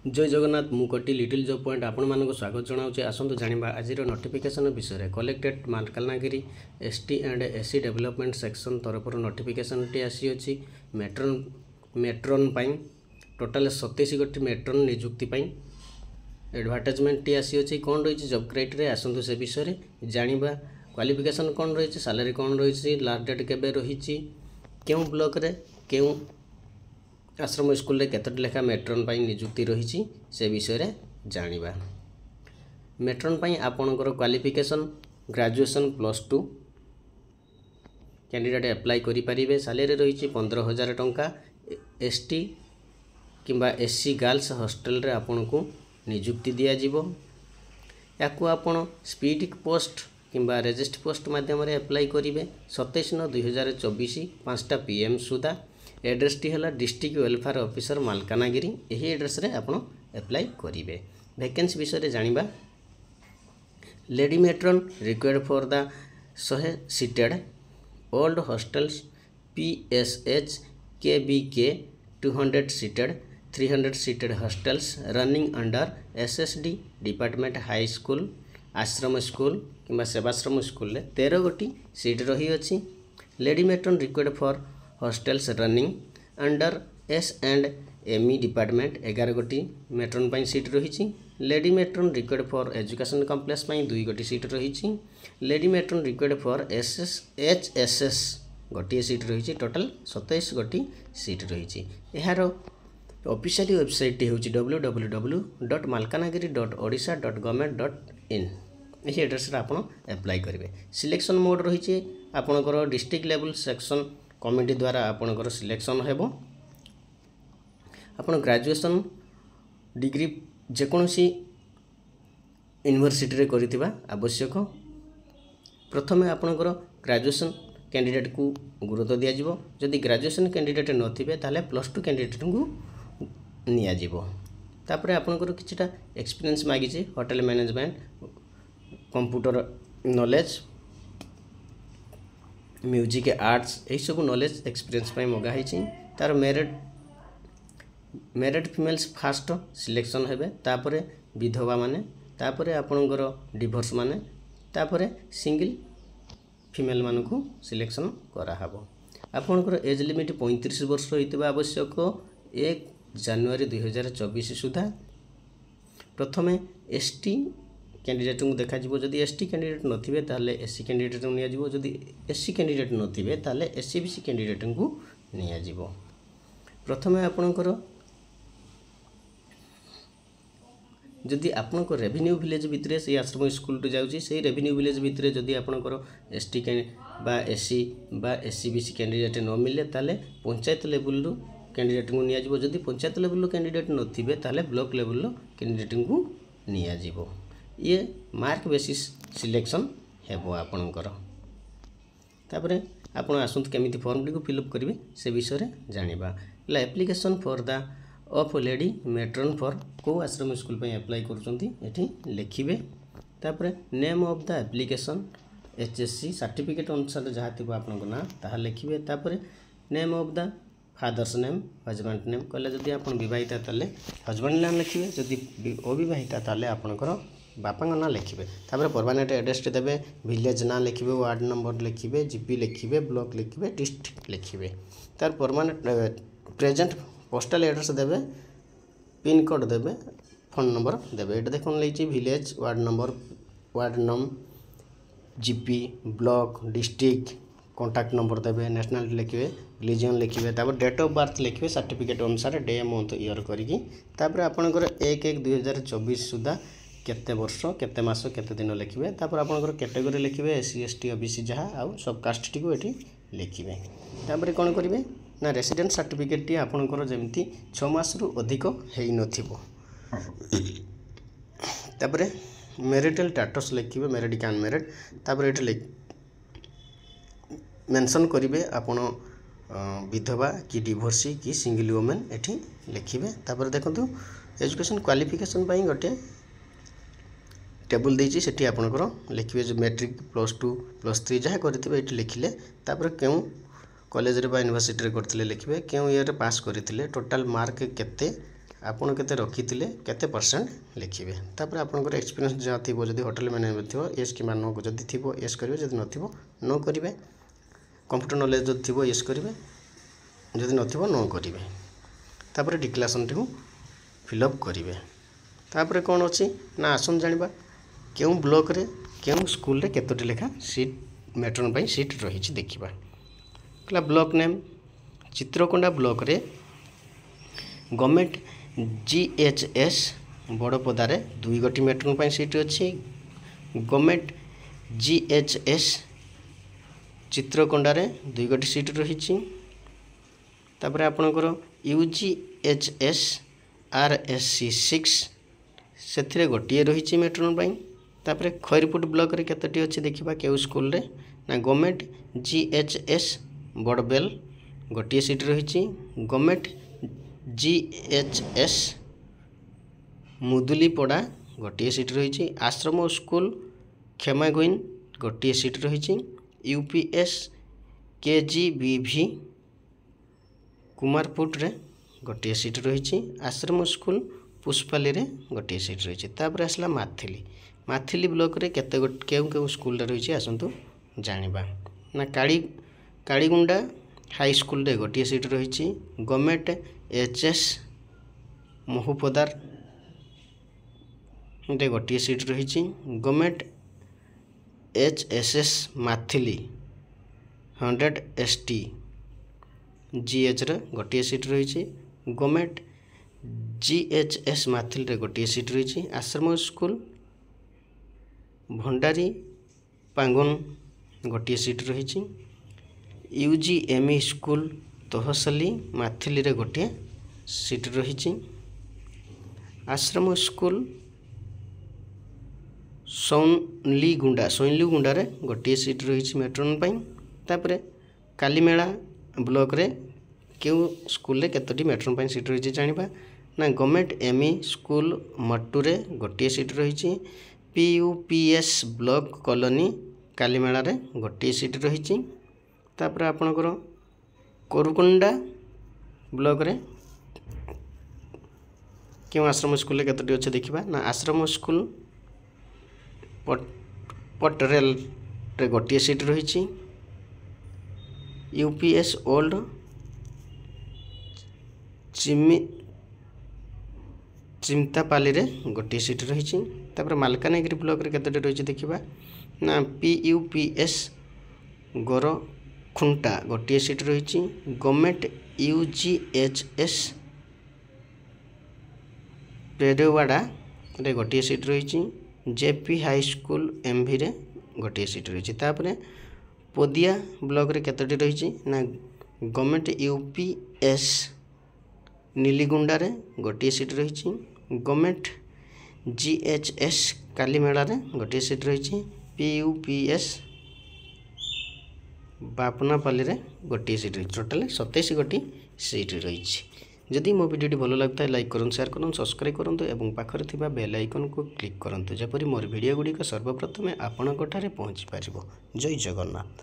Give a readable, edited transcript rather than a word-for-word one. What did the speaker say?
जय Jagannath Mukti little job point आपण मानक स्वागत जनाऊे आसतु जाना आज नोटिफिकेशन विषय collected Malkangiri ST and SC development section तरफ नोटिफिकेशन टी आसी अछि मेट्रोन पाई टोटाल 27 गोटी मेट्रोन नियुक्ति एडवर्टाइजमेंट टी आसी अछि कौन रही जॉब क्राइटेरिया आसतु से विषय जाना क्वालिफिकेशन कौन रही सैलरी कौन रही लास्ट डेट केबे रही क्यों ब्लॉक रे क्यों आश्रम स्कूल केतोटी लेखा मेट्रोन पाई नियुक्ति रही से विषय जानिबा। मेट्रोन पाई आपणकर क्वालिफिकेशन ग्रेजुएशन +2 कैंडिडेट अप्लाई करि परिबे। सैलरी रही 15,000 टंका। एसटी किंबा एससी गर्ल्स हॉस्टल रे आपन को नियुक्ति दिया जिवो। याकू आपण स्पीड पोस्ट किंबा रेजिस्ट पोस्ट माध्यम रे अप्लाई करिवे। 27/9/2024 5टा PM सुधा। एड्रेस टी है डिस्ट्रिक्ट वेलफेयर ऑफिसर मालकानगिरी। यही एड्रेस रे आपण अप्लाई करिवे। वैकेंसी विषय जानिबा। Lady matron required for the 100 seated old hostels PSH KBK 200 seated 300 seated hostels running under SSD department high school ashram school किंबा सेवाश्रम स्कूल ले 13 गोटी सीट रही अछि। Lady matron required for hostels running under S&ME department 11 गोटी matron पाई seat रही। Lady matron required for education complex पाई 2 गोटी सीट रही। Lady matron required for HSS गोटी सीट रही। टोटल 27 गोटी सीट रही। यार ऑफिशियल वेबसाइट हूँ www.malkanagiri.odisha.government.in। यही एड्रेस आप अप्लाई करेंगे। सिलेक्शन मोड रही आपणकर डिस्ट्रिक्ट लेवल सेक्शन कमिटी द्वारा आपणकर सिलेक्शन हेबो। आपण ग्रेजुएशन डिग्री जेकोसी यूनिवर्सिटी रे करिथिबा आवश्यक। प्रथमे आपणकर ग्रेजुएशन कैंडिडेट को गुरुत्व दिया जिवो। जदि ग्रेजुएशन कैंडिडेट नथिबे ताले +2 कैंडिडेट को निया जिवो। तापरे आपणकर किछटा एक्सपीरियंस मागी छी hotel management computer knowledge music arts यही सब नॉलेज एक्सपीरियंस पाई मगा है। तार मेरिट फीमेल्स फास्ट सिलेक्शन हेबे। तापरे विधवा माने तापरे आपणकर डिवोर्स माने तापरे सिंगल फीमेल मान को सिलेक्शन करा हबो। आपणकर एज लिमिट 35 वर्ष होइतबा आवश्यक 1 जनवरी 2024 सुधा। प्रथमे एसटी कैंडिडेट को देखा जिवो। जदि एसटी कैंडिडेट नथिबे ताले एससी कैंडिडेट को निया जिवो। जदि एससी कैंडिडेट नथिबे ताले एससी बीसी कैंडिडेट को निया जिवो। प्रथमे आपणकर जदि आपणको रेवेन्यू विलेज भितरे से आश्रम स्कूल टू जाउची से रेवेन्यू विलेज भितरे जदि आपणकर एसटी बा एससी बा एससी बीसी कैंडिडेट न मिले ताले पंचायत लेवल रो कैंडिडेट को निया जिवो। जदि पंचायत लेवल रो कैंडिडेट नथिबे ताले ब्लॉक लेवल रो कैंडिडेट को निया जिवो। ये मार्क बेसिस सिलेक्शन हेबो आपणकर। तापरे आपण आसंत केमिति फॉर्म टी को फिलअप करिवे से विषय जानिबा। Application for the of lady matron for को आश्रम स्कूल पे अप्लाई करूचंती एठी लिखिबे। तापरे name of the application HSC certificate अनुसार जहाँ थी आपन ना ताहा लिखिबे। तापरे name of the father's name husband name कहले जदि आपन विवाहिता ताले हजबैंड नेम लिखिबे। जदि अविवाहिता ताले आपनकर बापा ना लिखिबे। तापरे परमानेंट एड्रेस देबे। विलेज ना लिखिबे वार्ड नंबर लिखिबे जीपी लिखिबे ब्लॉक लिखिबे डिस्ट्रिक्ट लिखिबे। तार परमानेंट प्रेजेंट पोस्टल एड्रेस देबे पिन कोड देबे फोन नंबर देबे। एटा देखन लेछि village ward number GP block district contact number देबे नेशनल लिखिबे रिलीजन लिखिबे। तापर डेट ऑफ बर्थ लिखिबे सर्टिफिकेट अनुसार डे मंथ ईयर करिकि। तापर आपनकर 1/1/2024 सुधा केते वर्ष केते मास केते दिन लिखिबे। तापर आपनकर कैटेगरी लिखिबे SC ST OBC जहाँ आउ सब कास्ट टी को एठी लिखिबे। तापर कोन करिवे ना रेसिडेंट सर्टिफिकेट टी आपनकर जेमती 6 मास रु अधिक हेई नथिबो। तापर मैरिटल स्टेटस लिखिबे मैरिड कैन मैरिड। तापर एठी मेंशन करिवे आपण विधवा कि डिवोर्सी कि सिंगल वुमेन एठी लिखिबे। तापर देखंतु एजुकेशन क्वालिफिकेशन पई गोटे टेबल देछि सेठी आपनकर लिखिबे जो मैट्रिक +2 +3 जहाँ करथिबे एठी लिखिले। तापर केउ कॉलेज रे बा यूनिवर्सिटी रे करथिले लिखिबे केउ ईयर पास करथिले टोटल मार्क केते ଆପଣ କେତେ ରଖିଥିଲେ କେତେ % ଲେଖିବେ। ତାପରେ ଆପଣଙ୍କର ଏକ୍ସପିରିଏନ୍ସ ଯାହା ଥିବ, ଯଦି ହୋଟେଲ ମ୍ୟାନେଜମେଣ୍ଟ ଥିବ ୟେସ୍ କିମ୍ବା नो, ଯଦି ଥିବ ୟେସ୍ କରିବେ, ଯଦି ନଥିବ नो କରିବେ। କମ୍ପ୍ୟୁଟର ନଲେଜ ଯଦି ଥିବ ୟେସ୍ କରିବେ, ଯଦି ନଥିବ नो କରିବେ। ତାପରେ ଡିକ୍ଲାରେସନଟିକୁ ଫିଲ୍ଅପ୍ କରିବେ। ତାପରେ କ'ଣ ଅଛି ନା ଆସନ୍ତୁ ଜାଣିବା କେଉଁ ବ୍ଲକରେ କେଉଁ ସ୍କୁଲରେ କେତୋଟି ଲେଖା ସିଟ୍ ମ୍ୟାଟ୍ରନ୍ ପାଇଁ ସିଟ୍ ରହିଛି ଦେଖିବା। ହେଲା ବ୍ଲକ ନେମ୍, ଚିତ୍ରକୋଣ୍ଡା ବ୍ଲକରେ ଗଭର୍ଣ୍ଣମେଣ୍ଟ GHS ବଡ଼ପଦାରେ 2 ଗୋଟି ମ୍ୟାଟ୍ରନ୍ ପାଇଁ ସିଟ୍ ଅଛି। ଗଭର୍ଣ୍ଣମେଣ୍ଟ GHS ଚିତ୍ରକୋଣ୍ଡାରେ 2 ଗୋଟି ସିଟ୍ ରହିଛି। ତାପରେ ଆପଣଙ୍କର UGHS RSC 6 ସେଥିରେ ଗୋଟିଏ ରହିଛି ମ୍ୟାଟ୍ରନ୍ ପାଇଁ। ତାପରେ ଖଇରପୁଟ ବ୍ଲକରେ କେତୋଟି ଅଛି ଦେଖିବା କେଉଁ ସ୍କୁଲରେ ନା ଗଭର୍ଣ୍ଣମେଣ୍ଟ GHS ବଡ଼ବେଲ ଗୋଟିଏ ସିଟ୍ ରହିଛି। ଗଭର୍ଣ୍ଣମେଣ୍ଟ GHS ମୁଦୁଲିପଡ଼ା ଗୋଟିଏ ସିଟ୍ ରହିଛି। ଆଶ୍ରମ ସ୍କୁଲ କ୍ଷମାଗୁଇନ ଗୋଟିଏ ସିଟ୍ ରହିଛି। UPS KGBV କୁମାରପୁଟରେ ଗୋଟିଏ ସିଟ୍ ରହିଛି। ଆଶ୍ରମ ସ୍କୁଲ ପୁଷ୍ପାଲିରେ ଗୋଟିଏ ସିଟ୍ ରହିଛି। ତାପରେ ଆସିଲା ମାଥିଲି। ମାଥିଲି ବ୍ଲକରେ କେଉଁ ସ୍କୁଲରେ ରହିଛି ଆସନ୍ତୁ ଜାଣିବା। ନା କାଳିଗୁଣ୍ଡା ହାଇସ୍କୁଲରେ ଗୋଟିଏ ସିଟ୍ ରହିଛି। ଗଭର୍ଣ୍ଣମେଣ୍ଟ HS ମହୁପଦାରରେ ଗୋଟିଏ ସିଟ୍ ରହିଛି। ଗଭର୍ଣ୍ଣମେଣ୍ଟ HSS ମାଥିଲି 100 ST GHରେ ଗୋଟିଏ ସିଟ୍ ରହିଛି। ଗଭର୍ଣ୍ଣମେଣ୍ଟ GHS ମାଥିଲିରେ ଗୋଟିଏ ସିଟ୍ ରହିଛି। ଆଶ୍ରମ ସ୍କୁଲ ଭଣ୍ଡାରୀ ପାଙ୍ଗନ ଗୋଟିଏ ସିଟ୍ ରହିଛି। UGME ସ୍କୁଲ ତହସଲି ମାଥିଲିରେ ଗୋଟିଏ ସିଟ୍ ରହିଛି। ଆଶ୍ରମ ସ୍କୁଲ ସୋଇଲିଗୁଣ୍ଡାରେ ଗୋଟିଏ ସିଟ୍ ରହିଛି ମ୍ୟାଟ୍ରନ୍ ପାଇଁ। ତାପରେ କାଲିମେଳା ବ୍ଲକରେ କେଉଁ ସ୍କୁଲରେ କେତୋଟି ମ୍ୟାଟ୍ରନ୍ ପାଇଁ ସିଟ୍ ରହିଛି ଜାଣିବା। ନା ଗଭର୍ଣ୍ଣମେଣ୍ଟ ME ସ୍କୁଲ ମଟ୍ଟୁରେ ଗୋଟିଏ ସିଟ୍ ରହିଛି। PUPS ବ୍ଲକ କଲୋନୀ କାଲିମେଳାରେ ଗୋଟିଏ ସିଟ୍ ରହିଛି। ତାପରେ ଆପଣଙ୍କର କୋରୁକୋଣ୍ଡା ବ୍ଲକରେ କେଉଁ ଆଶ୍ରମ ସ୍କୁଲରେ କେତୋଟି ଅଛି ଦେଖିବା। ନା ଆଶ୍ରମ ସ୍କୁଲ ପଟରେଲରେ ଗୋଟିଏ ସିଟ୍ ରହିଛି। UPS ଓଲ୍ଡ ଚିମ୍ତାପାଲିରେ ଗୋଟିଏ ସିଟ୍ ରହିଛି। ତାପରେ ମାଲକାନଗିରି ବ୍ଲକରେ କେତୋଟି ରହିଛି ଦେଖିବା। ନା PUPS ଗୋରଖୁଣ୍ଟା ଗୋଟିଏ ସିଟ୍ ରହିଛି। ଗଭର୍ଣ୍ଣମେଣ୍ଟ UGHS ପେରେୱାଡ଼ାରେ ଗୋଟିଏ ସିଟ୍ ରହିଛି। JP ହାଇସ୍କୁଲ MVରେ ଗୋଟିଏ ସିଟ୍ ରହିଛି। ତାପରେ ପୋଦିଆ ବ୍ଲକରେ କେତୋଟି ରହିଛି ନା ଗଭର୍ଣ୍ଣମେଣ୍ଟ UPS ନିଲିଗୁଣ୍ଡାରେ ଗୋଟିଏ ସିଟ୍ ରହିଛି। ଗଭର୍ଣ୍ଣମେଣ୍ଟ GHS କାଲିମେଳାରେ ଗୋଟିଏ ସିଟ୍ ରହିଛି। PUPS ବାପନାପାଲିରେ ଗୋଟିଏ ସିଟ୍ ରହିଛି। ଟୋଟାଲ 27 ଗୋଟି ସିଟ୍ ରହିଛି। ଯଦି ମୋ ଭିଡ଼ିଓଟି ଭଲ ଲାଗୁଥାଏ ଲାଇକ୍ କରନ୍ତୁ, ସେୟାର କରନ୍ତୁ, ସବସ୍କ୍ରାଇବ୍ କରନ୍ତୁ ଏବଂ ପାଖରେ ଥିବା ବେଲ୍ ଆଇକନ୍କୁ କ୍ଲିକ୍ କରନ୍ତୁ, ଯେପରି ମୋର ଭିଡ଼ିଓ ଗୁଡ଼ିକ ସର୍ବପ୍ରଥମେ ଆପଣଙ୍କଠାରେ ପହଞ୍ଚି ପାରିବ। ଜୟ ଜଗନ୍ନାଥ।